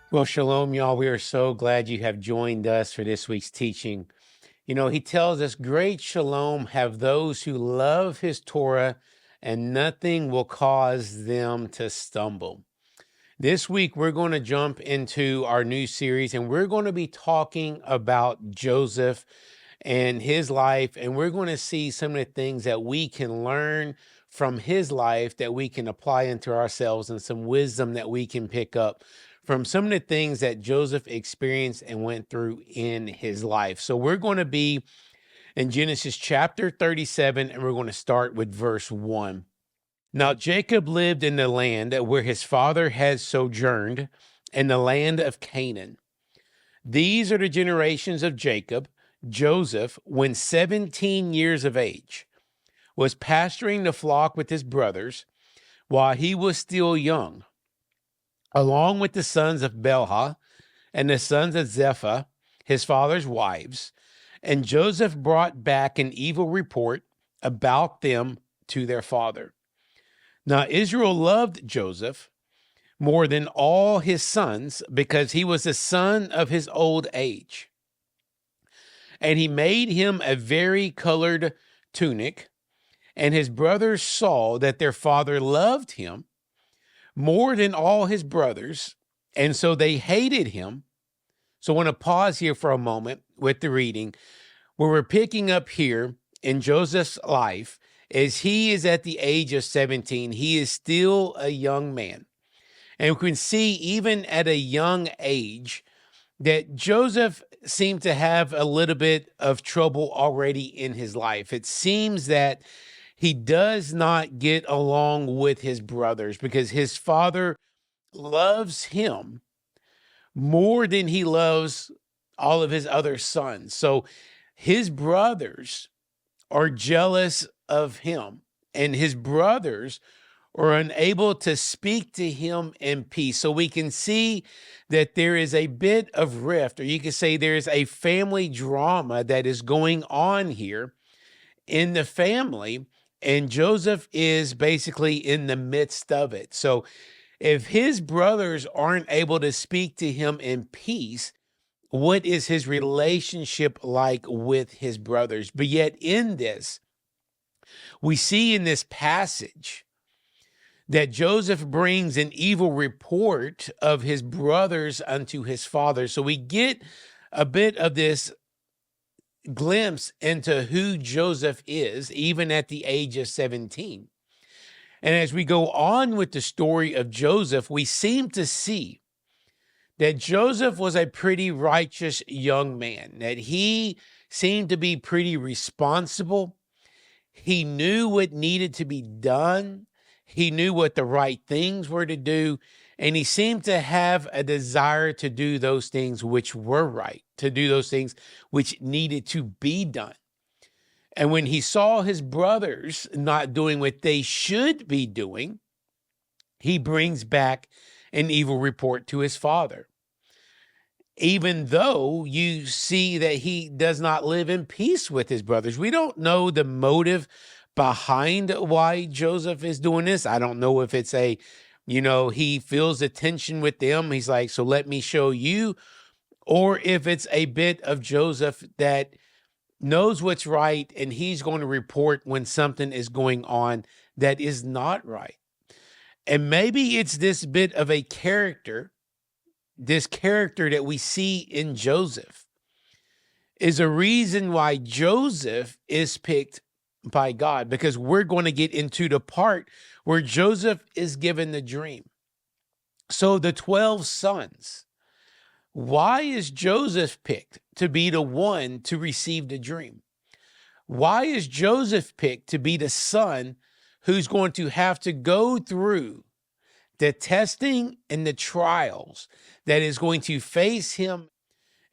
Well, shalom, y'all. We are so glad you have joined us for this week's teaching. You know, he tells us, great shalom have those who love his Torah, and nothing will cause them to stumble. This week, we're going to jump into our new series, and we're going to be talking about Joseph and his life, and we're going to see some of the things that we can learn from his life that we can apply into ourselves, and some wisdom that we can pick up from some of the things that Joseph experienced and went through in his life. So we're going to be in Genesis chapter 37, and we're going to start with verse 1. Now Jacob lived in the land where his father had sojourned, in the land of Canaan. These are the generations of Jacob. Joseph, when 17 years of age, was pasturing the flock with his brothers while he was still young, along with the sons of Belha and the sons of Zepha, his father's wives. And Joseph brought back an evil report about them to their father. Now Israel loved Joseph more than all his sons, because he was the son of his old age. And he made him a vari-colored tunic, and his brothers saw that their father loved him more than all his brothers, and so they hated him. So I want to pause here for a moment with the reading, where we're picking up here in Joseph's life. As he is at the age of 17, he is still a young man. And we can see even at a young age that Joseph seemed to have a little bit of trouble already in his life. It seems that he does not get along with his brothers because his father loves him more than he loves all of his other sons. So his brothers are jealous of him, and his brothers are unable to speak to him in peace. So we can see that there is a bit of rift, or you could say there's a family drama that is going on here in the family, and Joseph is basically in the midst of it. So if his brothers aren't able to speak to him in peace, what is his relationship like with his brothers? But yet in this, we see in this passage that Joseph brings an evil report of his brothers unto his father. So we get a bit of this glimpse into who Joseph is, even at the age of 17. And as we go on with the story of Joseph, we seem to see that Joseph was a pretty righteous young man, that he seemed to be pretty responsible. He knew what needed to be done. He knew what the right things were to do, and he seemed to have a desire to do those things which were right, to do those things which needed to be done. And when he saw his brothers not doing what they should be doing, he brings back an evil report to his father. Even though you see that he does not live in peace with his brothers. We don't know the motive behind why Joseph is doing this. I don't know if it's he feels the tension with them. He's like, so let me show you. Or if it's a bit of Joseph that knows what's right, and he's going to report when something is going on that is not right. And maybe it's this bit of a character, this character that we see in Joseph is a reason why Joseph is picked by God, because we're going to get into the part where Joseph is given the dream. So the 12 sons, why is Joseph picked to be the one to receive the dream? Why is Joseph picked to be the son who's going to have to go through the testing and the trials that is going to face him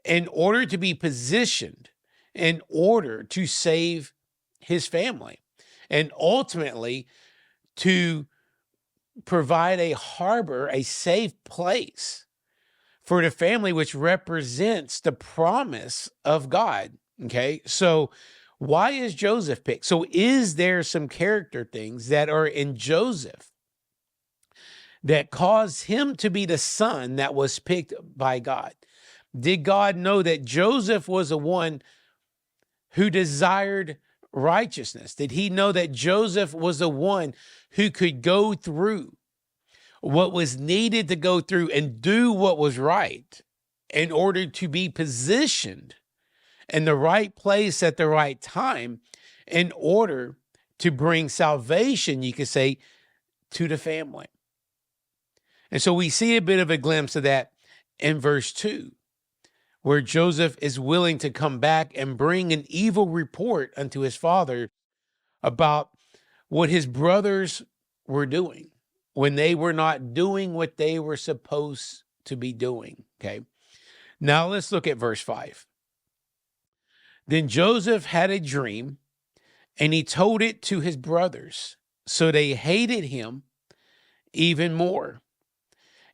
in order to be positioned, in order to save his family, and ultimately to provide a harbor, a safe place for the family, which represents the promise of God? Okay, so why is Joseph picked? So is there some character things that are in Joseph that caused him to be the son that was picked by God? Did God know that Joseph was the one who desired righteousness? Did he know that Joseph was the one who could go through what was needed to go through and do what was right in order to be positioned in the right place at the right time in order to bring salvation, you could say, to the family? And so we see a bit of a glimpse of that in verse 2, where Joseph is willing to come back and bring an evil report unto his father about what his brothers were doing when they were not doing what they were supposed to be doing. Okay. Now let's look at verse 5. Then Joseph had a dream, and he told it to his brothers, so they hated him even more.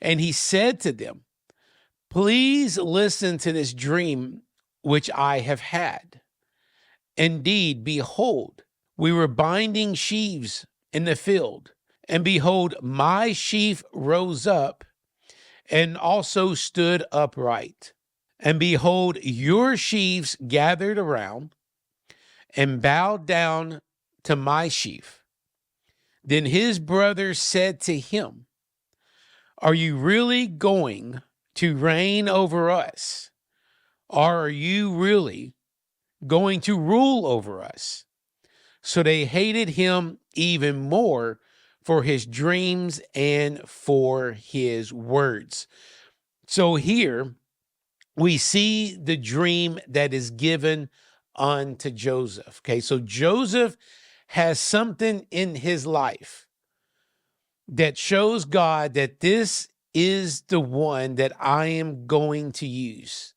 And he said to them, please listen to this dream which I have had. Indeed, behold, we were binding sheaves in the field, and behold, my sheaf rose up and also stood upright. And behold, your sheaves gathered around and bowed down to my sheaf. Then his brothers said to him, are you really going to reign over us? Or are you really going to rule over us? So they hated him even more for his dreams and for his words. So here we see the dream that is given unto Joseph. Okay, so Joseph has something in his life that shows God that this is the one that I am going to use.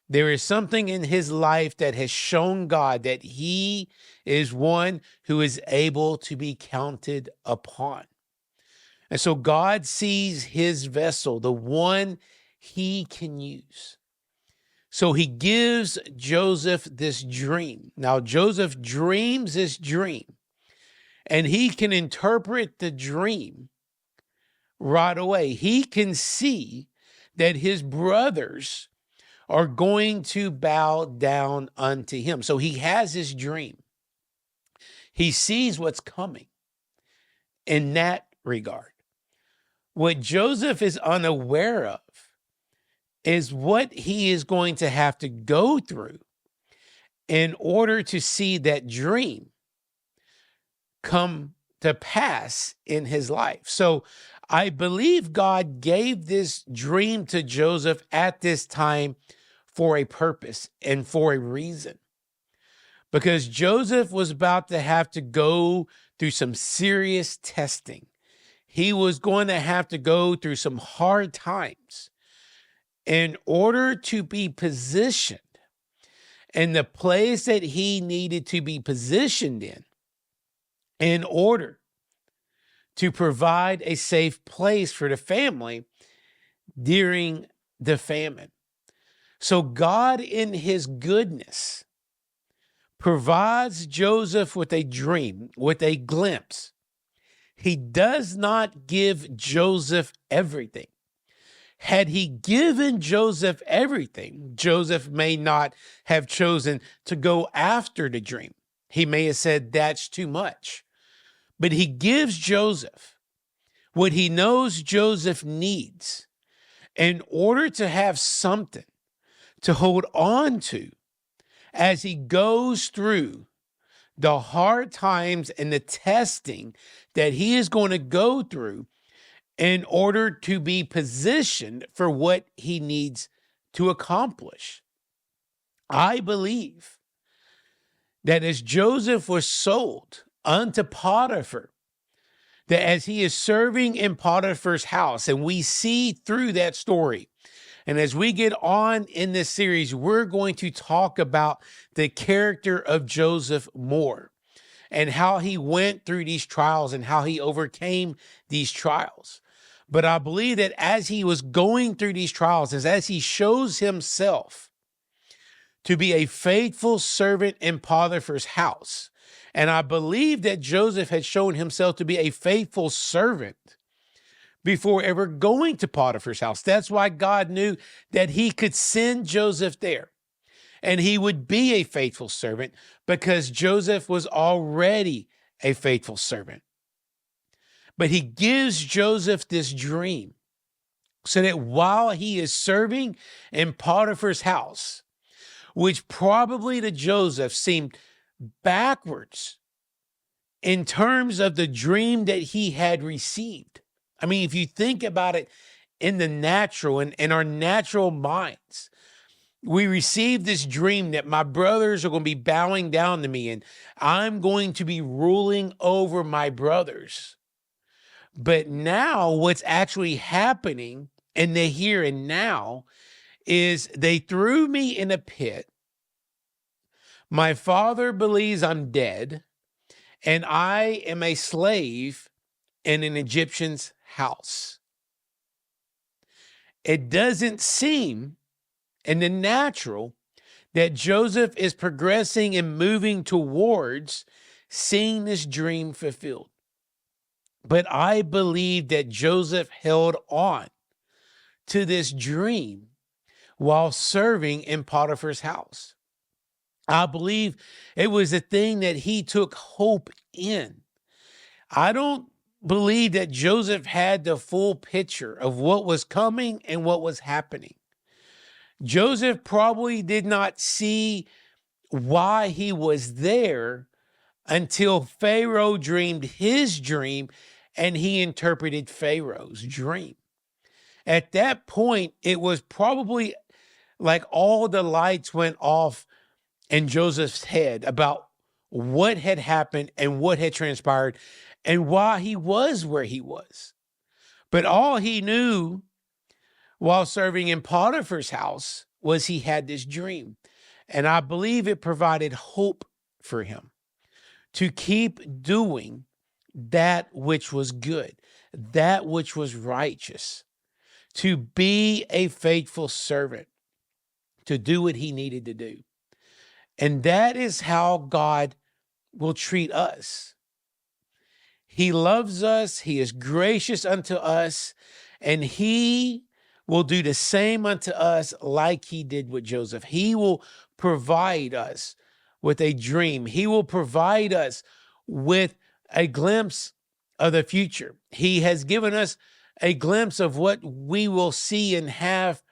There is something in his life that has shown God that he is one who is able to be counted upon. And so God sees his vessel, the one he can use. So he gives Joseph this dream. Now, Joseph dreams this dream, and he can interpret the dream right away. He can see that his brothers are going to bow down unto him. So he has his dream. He sees what's coming in that regard. What Joseph is unaware of is what he is going to have to go through in order to see that dream come to pass in his life. So I believe God gave this dream to Joseph at this time for a purpose and for a reason. Because Joseph was about to have to go through some serious testing. He was going to have to go through some hard times in order to be positioned in the place that he needed to be positioned in order to provide a safe place for the family during the famine. So God, in his goodness, provides Joseph with a dream, with a glimpse. He does not give Joseph everything. Had he given Joseph everything, Joseph may not have chosen to go after the dream. He may have said, that's too much. But he gives Joseph what he knows Joseph needs in order to have something to hold on to as he goes through the hard times and the testing that he is going to go through in order to be positioned for what he needs to accomplish. I believe that as Joseph was sold unto Potiphar, that as he is serving in Potiphar's house, and we see through that story, and as we get on in this series, we're going to talk about the character of Joseph more and how he went through these trials and how he overcame these trials. But I believe that as he was going through these trials, as he shows himself to be a faithful servant in Potiphar's house, and I believe that Joseph had shown himself to be a faithful servant before ever going to Potiphar's house. That's why God knew that he could send Joseph there and he would be a faithful servant because Joseph was already a faithful servant. But he gives Joseph this dream so that while he is serving in Potiphar's house, which probably to Joseph seemed backwards in terms of the dream that he had received. I mean, if you think about it in the natural and in our natural minds, we received this dream that my brothers are going to be bowing down to me and I'm going to be ruling over my brothers. But now what's actually happening in the here and now is they threw me in a pit. My father believes I'm dead, and I am a slave in an Egyptian's house. It doesn't seem in the natural that Joseph is progressing and moving towards seeing this dream fulfilled. But I believe that Joseph held on to this dream while serving in Potiphar's house. I believe it was a thing that he took hope in. I don't believe that Joseph had the full picture of what was coming and what was happening. Joseph probably did not see why he was there until Pharaoh dreamed his dream and he interpreted Pharaoh's dream. At that point, it was probably like all the lights went off in Joseph's head about what had happened and what had transpired and why he was where he was. But all he knew while serving in Potiphar's house was he had this dream. And I believe it provided hope for him to keep doing that which was good, that which was righteous, to be a faithful servant, to do what he needed to do. And that is how God will treat us. He loves us. He is gracious unto us. And he will do the same unto us like he did with Joseph. He will provide us with a dream. He will provide us with a glimpse of the future. He has given us a glimpse of what we will see and have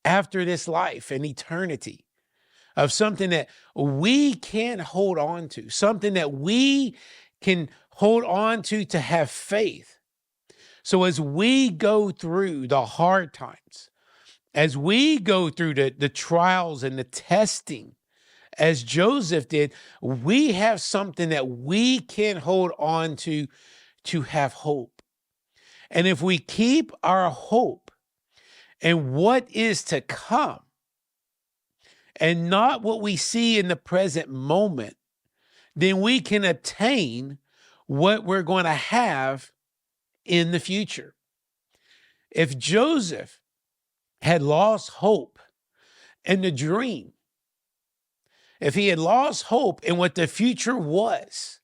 after this life and eternity, of something that we can hold on to, something that we can hold on to have faith. So as we go through the hard times, as we go through the trials and the testing, as Joseph did, we have something that we can hold on to have hope. And if we keep our hope in what is to come, and not what we see in the present moment, then we can attain what we're going to have in the future. If Joseph had lost hope in the dream, if he had lost hope in what the future was,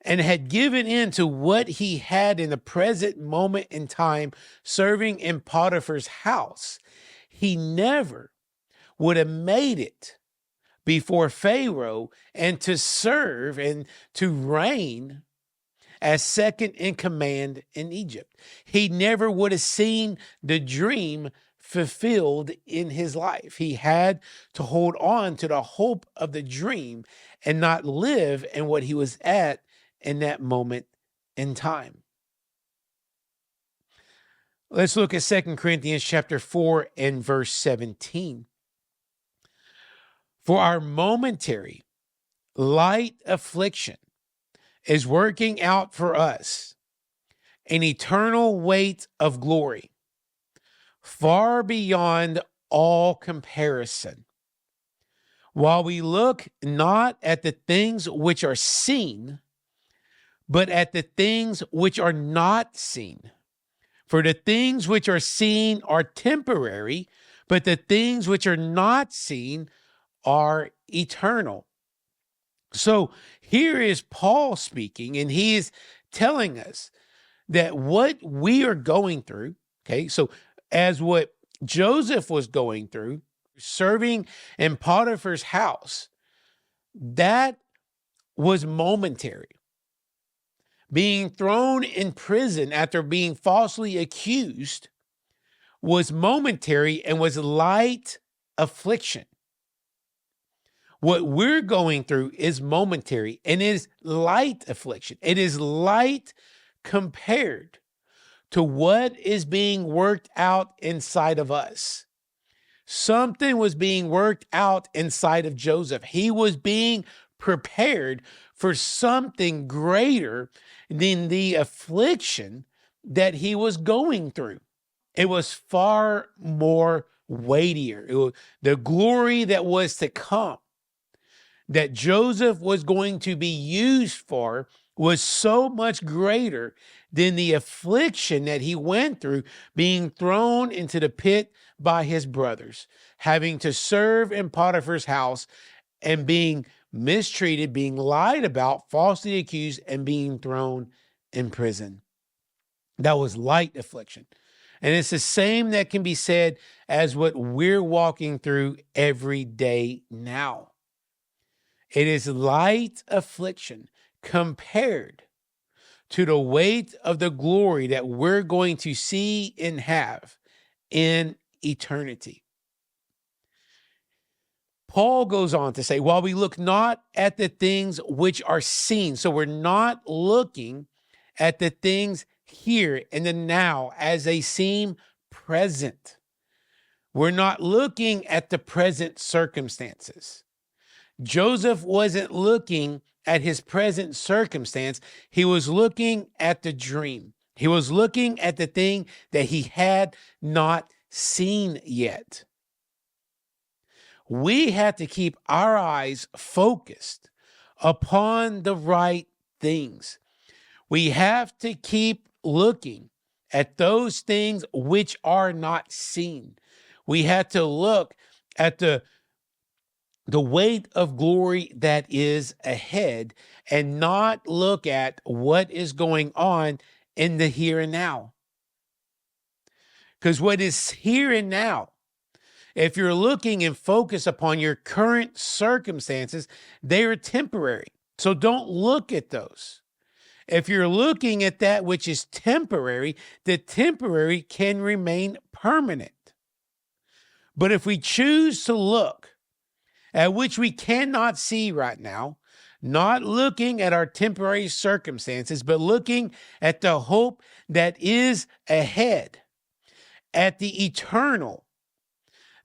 and had given in to what he had in the present moment in time serving in Potiphar's house, he never would have made it before Pharaoh and to serve and to reign as second in command in Egypt. He never would have seen the dream fulfilled in his life. He had to hold on to the hope of the dream and not live in what he was at in that moment in time. Let's look at 2 Corinthians chapter 4 and verse 17. For our momentary light affliction is working out for us an eternal weight of glory, far beyond all comparison. While we look not at the things which are seen, but at the things which are not seen. For the things which are seen are temporary, but the things which are not seen are eternal. So here is Paul speaking, and he is telling us that what we are going through, okay, so as what Joseph was going through, serving in Potiphar's house, that was momentary. Being thrown in prison after being falsely accused was momentary and was light affliction. What we're going through is momentary and is light affliction. It is light compared to what is being worked out inside of us. Something was being worked out inside of Joseph. He was being prepared for something greater than the affliction that he was going through. It was far more weightier. It was the glory that was to come, that Joseph was going to be used for, was so much greater than the affliction that he went through, being thrown into the pit by his brothers, having to serve in Potiphar's house and being mistreated, being lied about, falsely accused, and being thrown in prison. That was light affliction. And it's the same that can be said as what we're walking through every day now. It is light affliction compared to the weight of the glory that we're going to see and have in eternity. Paul goes on to say, while we look not at the things which are seen, so we're not looking at the things here in the now as they seem present. We're not looking at the present circumstances. Joseph wasn't looking at his present circumstance. He was looking at the dream. He was looking at the thing that he had not seen yet. We have to keep our eyes focused upon the right things. We have to keep looking at those things which are not seen. We have to look at the weight of glory that is ahead and not look at what is going on in the here and now. Because what is here and now, if you're looking and focus upon your current circumstances, they are temporary. So don't look at those. If you're looking at that which is temporary, the temporary can remain permanent. But if we choose to look at which we cannot see right now, not looking at our temporary circumstances, but looking at the hope that is ahead, at the eternal,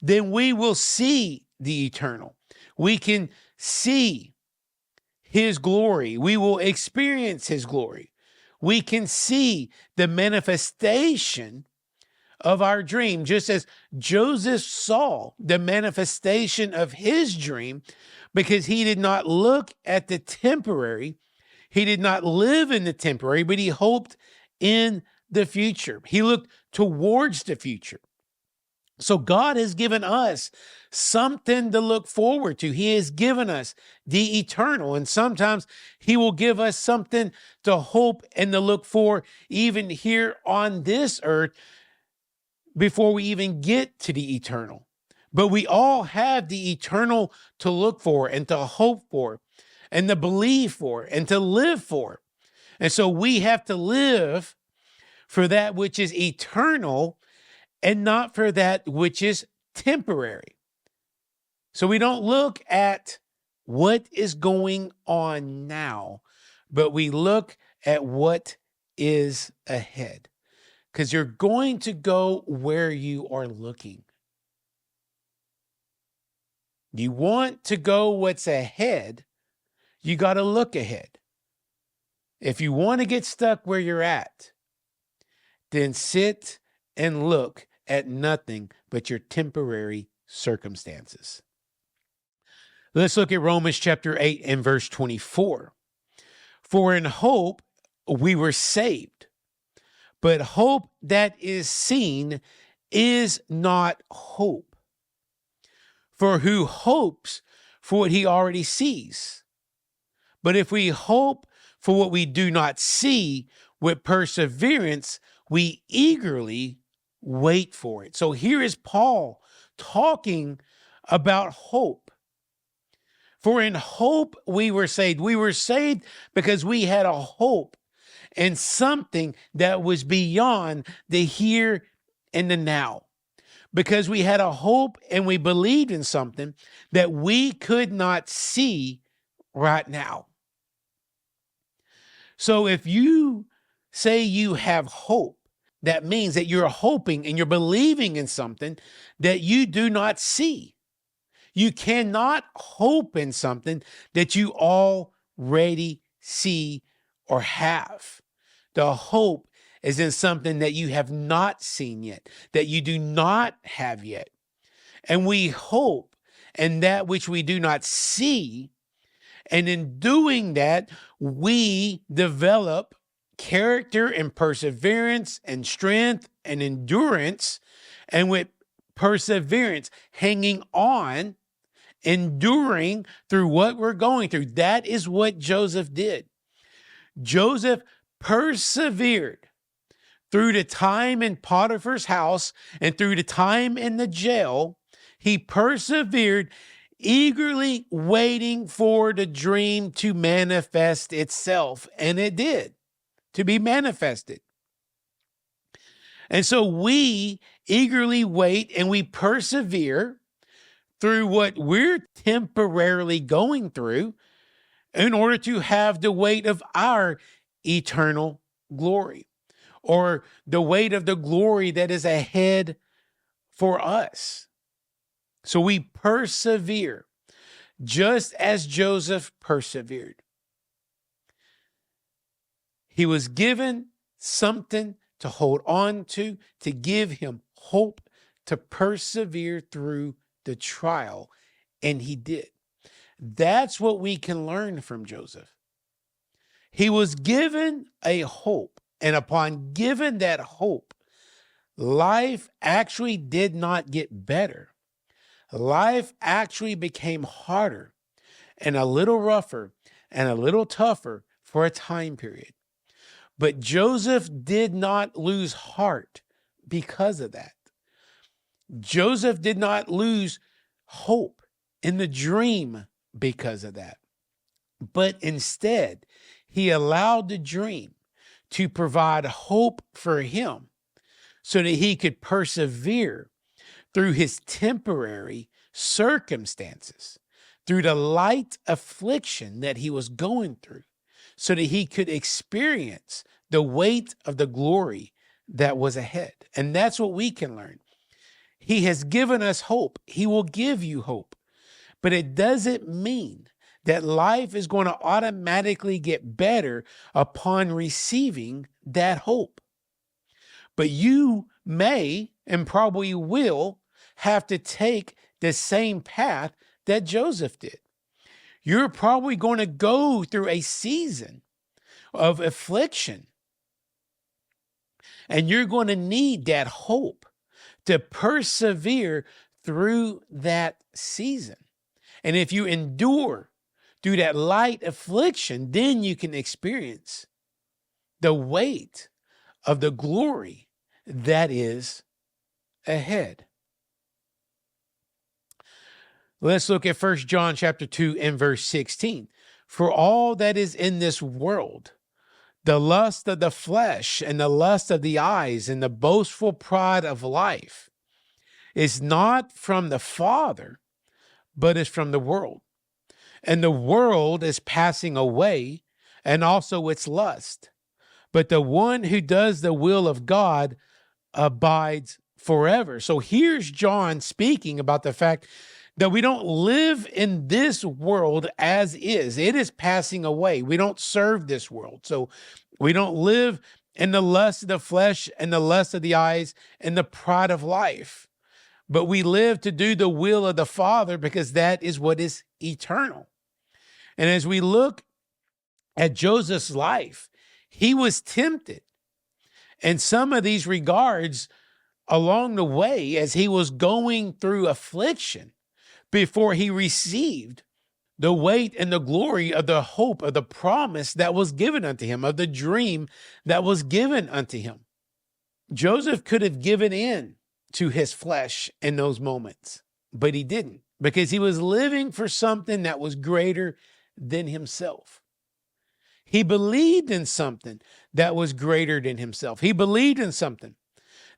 then we will see the eternal. We can see his glory. We will experience his glory. We can see the manifestation of our dream, just as Joseph saw the manifestation of his dream, because he did not look at the temporary. He did not live in the temporary, but he hoped in the future. He looked towards the future. So God has given us something to look forward to. He has given us the eternal, and sometimes he will give us something to hope and to look for even here on this earth before we even get to the eternal. But we all have the eternal to look for and to hope for and to believe for and to live for. And so we have to live for that which is eternal and not for that which is temporary. So we don't look at what is going on now, but we look at what is ahead. Because you're going to go where you are looking. You want to go what's ahead, you got to look ahead. If you want to get stuck where you're at, then sit and look at nothing but your temporary circumstances. Let's look at Romans chapter 8 and verse 24. For in hope we were saved, but hope that is seen is not hope. For who hopes for what he already sees? But if we hope for what we do not see, with perseverance, we eagerly wait for it. So here is Paul talking about hope. For in hope we were saved. We were saved because we had a hope in something that was beyond the here and the now. Because we had a hope and we believed in something that we could not see right now. So if you say you have hope, that means that you're hoping and you're believing in something that you do not see. You cannot hope in something that you already see or have. The hope is in something that you have not seen yet, that you do not have yet. And we hope in that which we do not see. And in doing that, we develop character and perseverance and strength and endurance. And with perseverance, hanging on, enduring through what we're going through. That is what Joseph did. Joseph persevered through the time in Potiphar's house and through the time in the jail. He persevered, eagerly waiting for the dream to manifest itself. And it did, to be manifested. And so we eagerly wait and we persevere through what we're temporarily going through in order to have the weight of our eternal glory, or the weight of the glory that is ahead for us. So we persevere just as Joseph persevered. He was given something to hold on to give him hope to persevere through the trial, and he did. That's what we can learn from Joseph. He was given a hope, and upon given that hope, life actually did not get better. Life actually became harder and a little rougher and a little tougher for a time period. But Joseph did not lose heart because of that. Joseph did not lose hope in the dream because of that. But instead, he allowed the dream to provide hope for him so that he could persevere through his temporary circumstances, through the light affliction that he was going through, so that he could experience the weight of the glory that was ahead. And that's what we can learn. He has given us hope. He will give you hope. But it doesn't mean that life is going to automatically get better upon receiving that hope. But you may and probably will have to take the same path that Joseph did. You're probably going to go through a season of affliction, and you're going to need that hope to persevere through that season. And if you endure through that light affliction, then you can experience the weight of the glory that is ahead. Let's look at 1 John chapter 2 and verse 16. For all that is in this world, the lust of the flesh and the lust of the eyes and the boastful pride of life, is not from the Father, but is from the world. And the world is passing away, and also its lust. But the one who does the will of God abides forever. So here's John speaking about the fact that we don't live in this world as is. It is passing away. We don't serve this world. So we don't live in the lust of the flesh and the lust of the eyes and the pride of life. But we live to do the will of the Father, because that is what is eternal. And as we look at Joseph's life, he was tempted in some of these regards along the way as he was going through affliction before he received the weight and the glory of the hope of the promise that was given unto him, of the dream that was given unto him. Joseph could have given in to his flesh in those moments, but he didn't, because he was living for something that was greater than himself. He believed in something that was greater than himself. He believed in something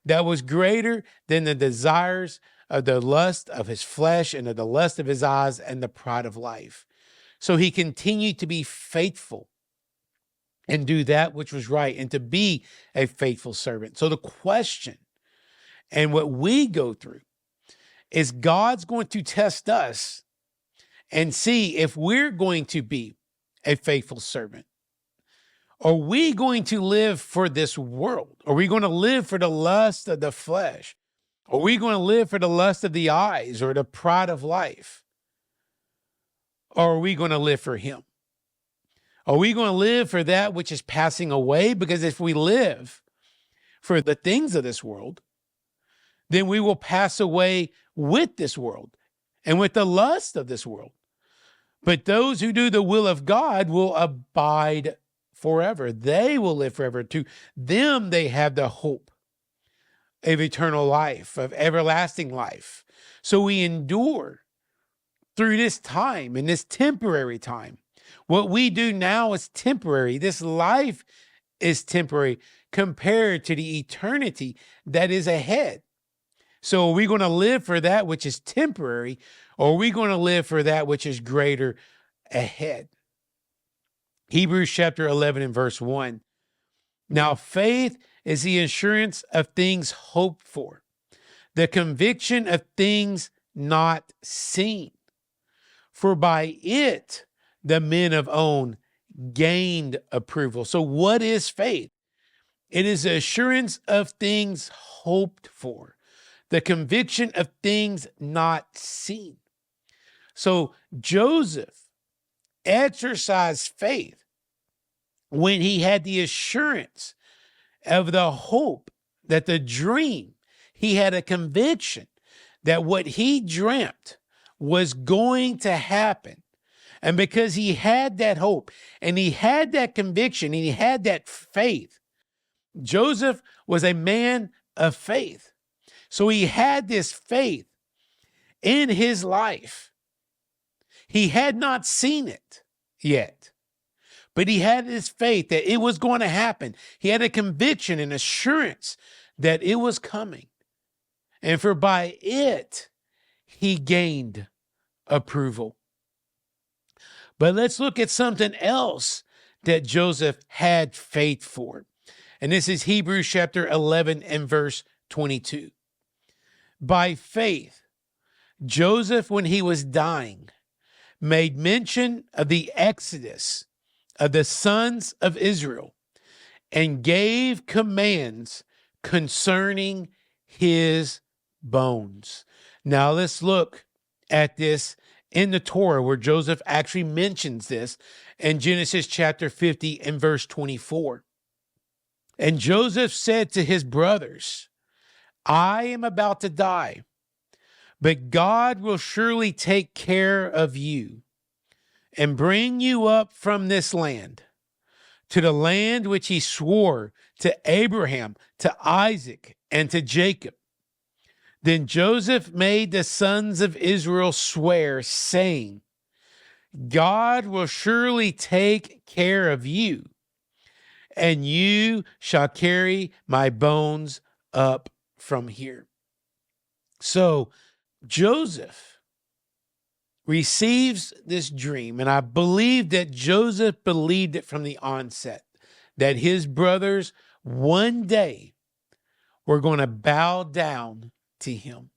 that was greater than the desires of the lust of his flesh and of the lust of his eyes and the pride of life. So he continued to be faithful and do that which was right and to be a faithful servant. So the question and what we go through is God's going to test us and see if we're going to be a faithful servant. Are we going to live for this world? Are we going to live for the lust of the flesh? Are we going to live for the lust of the eyes or the pride of life? Or are we going to live for him? Are we going to live for that which is passing away? Because if we live for the things of this world, then we will pass away with this world and with the lust of this world. But those who do the will of God will abide forever. They will live forever. To them, they have the hope of eternal life, of everlasting life. So we endure through this time, in this temporary time. What we do now is temporary. This life is temporary compared to the eternity that is ahead. So are we going to live for that which is temporary, or are we going to live for that which is greater ahead? Hebrews chapter 11 and verse 1. Now faith is the assurance of things hoped for, the conviction of things not seen. For by it the men of old gained approval. So what is faith? It is the assurance of things hoped for, the conviction of things not seen. So Joseph exercised faith when he had the assurance of the hope that the dream, he had a conviction that what he dreamt was going to happen. And because he had that hope and he had that conviction and he had that faith, Joseph was a man of faith. So he had this faith in his life. He had not seen it yet, but he had this faith that it was going to happen. He had a conviction and assurance that it was coming. And for by it, he gained approval. But let's look at something else that Joseph had faith for. And this is Hebrews chapter 11 and verse 22. By faith, Joseph, when he was dying, made mention of the exodus of the sons of Israel and gave commands concerning his bones. Now let's look at this in the Torah where Joseph actually mentions this in Genesis chapter 50 and verse 24. And Joseph said to his brothers, I am about to die, but God will surely take care of you and bring you up from this land to the land which he swore to Abraham, to Isaac, and to Jacob. Then Joseph made the sons of Israel swear, saying, God will surely take care of you, and you shall carry my bones up from here. So Joseph receives this dream, and I believe that Joseph believed it from the onset, that his brothers one day were going to bow down to him.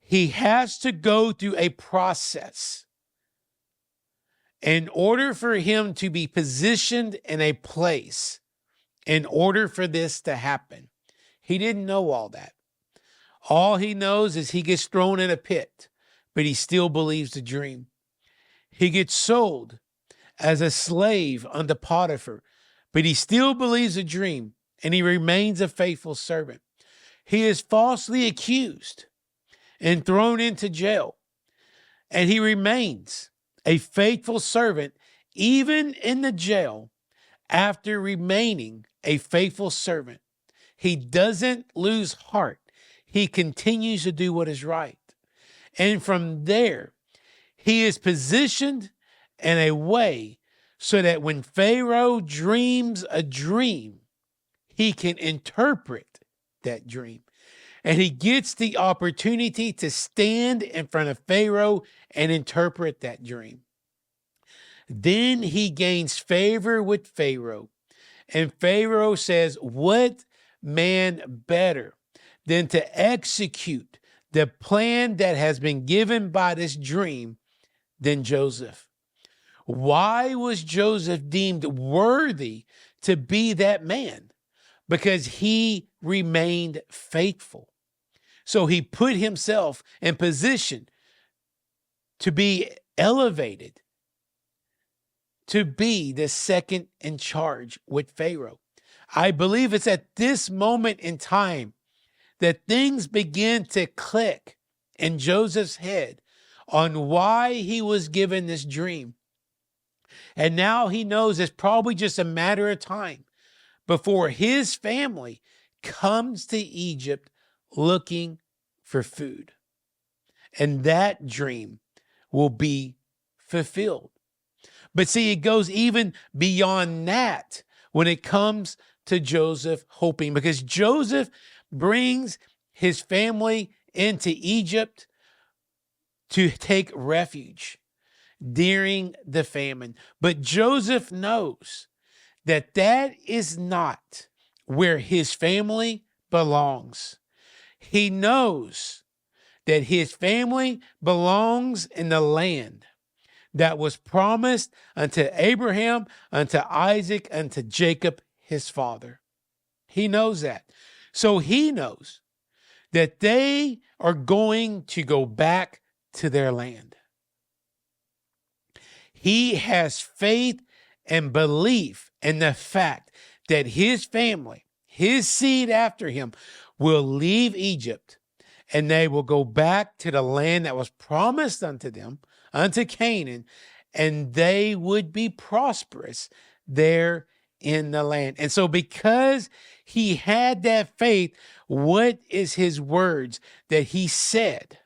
He has to go through a process in order for him to be positioned in a place, in order for this to happen. He didn't know all that. All he knows is he gets thrown in a pit, but he still believes the dream. He gets sold as a slave unto Potiphar, but he still believes the dream, and he remains a faithful servant. He is falsely accused and thrown into jail, and he remains a faithful servant, even in the jail, after remaining a faithful servant, he doesn't lose heart. He continues to do what is right. And from there, he is positioned in a way so that when Pharaoh dreams a dream, he can interpret that dream. And he gets the opportunity to stand in front of Pharaoh and interpret that dream. Then he gains favor with Pharaoh. And Pharaoh says, what man better than to execute the plan that has been given by this dream than Joseph? Why was Joseph deemed worthy to be that man? Because he remained faithful. So he put himself in position to be elevated, to be the second in charge with Pharaoh. I believe it's at this moment in time that things begin to click in Joseph's head on why he was given this dream. And now he knows it's probably just a matter of time before his family comes to Egypt looking for food. And that dream will be fulfilled. But see, it goes even beyond that when it comes to Joseph hoping, because Joseph brings his family into Egypt to take refuge during the famine. But Joseph knows that that is not where his family belongs. He knows that his family belongs in the land that was promised unto Abraham, unto Isaac, unto Jacob, his father. He knows that. So he knows that they are going to go back to their land. He has faith and belief in the fact that his family, his seed after him, will leave Egypt and they will go back to the land that was promised unto them, unto Canaan, and they would be prosperous there in the land. And so because he had that faith, what is his words that he said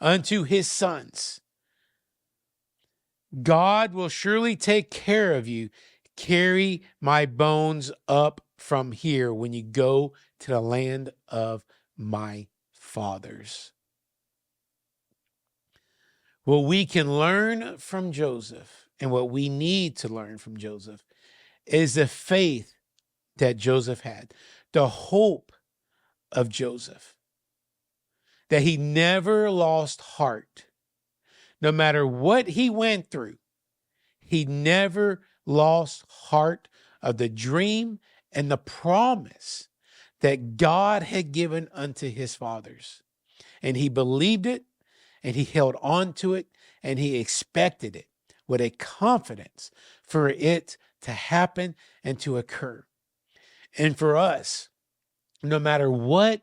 unto his sons? God will surely take care of you. Carry my bones up from here when you go to the land of my fathers. What we can learn from Joseph and what we need to learn from Joseph is the faith that Joseph had, the hope of Joseph, that he never lost heart. No matter what he went through, he never lost heart of the dream and the promise that God had given unto his fathers. And he believed it, and he held on to it, and he expected it with a confidence for it to happen and to occur. And for us, no matter what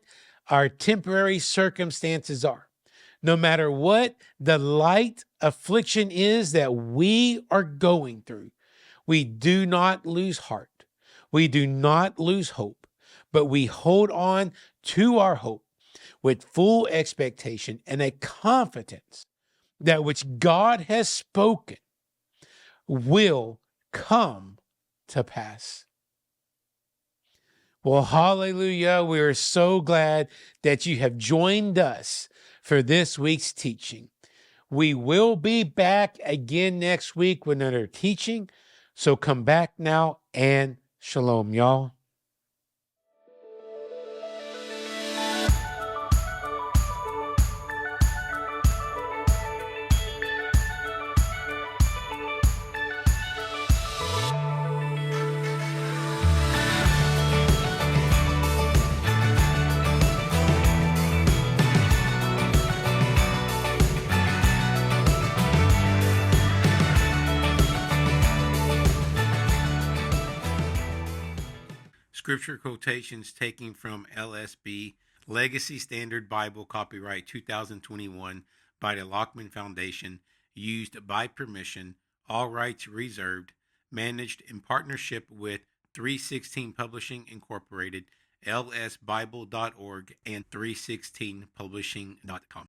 our temporary circumstances are, no matter what the light affliction is that we are going through, we do not lose heart. We do not lose hope, but we hold on to our hope with full expectation and a confidence that which God has spoken will come to pass. Well, hallelujah. We are so glad that you have joined us for this week's teaching. We will be back again next week with another teaching. So come back now and shalom, y'all. Scripture quotations taken from LSB, Legacy Standard Bible, copyright 2021 by the Lockman Foundation, used by permission, all rights reserved, managed in partnership with 316 Publishing Incorporated, lsbible.org, and 316publishing.com.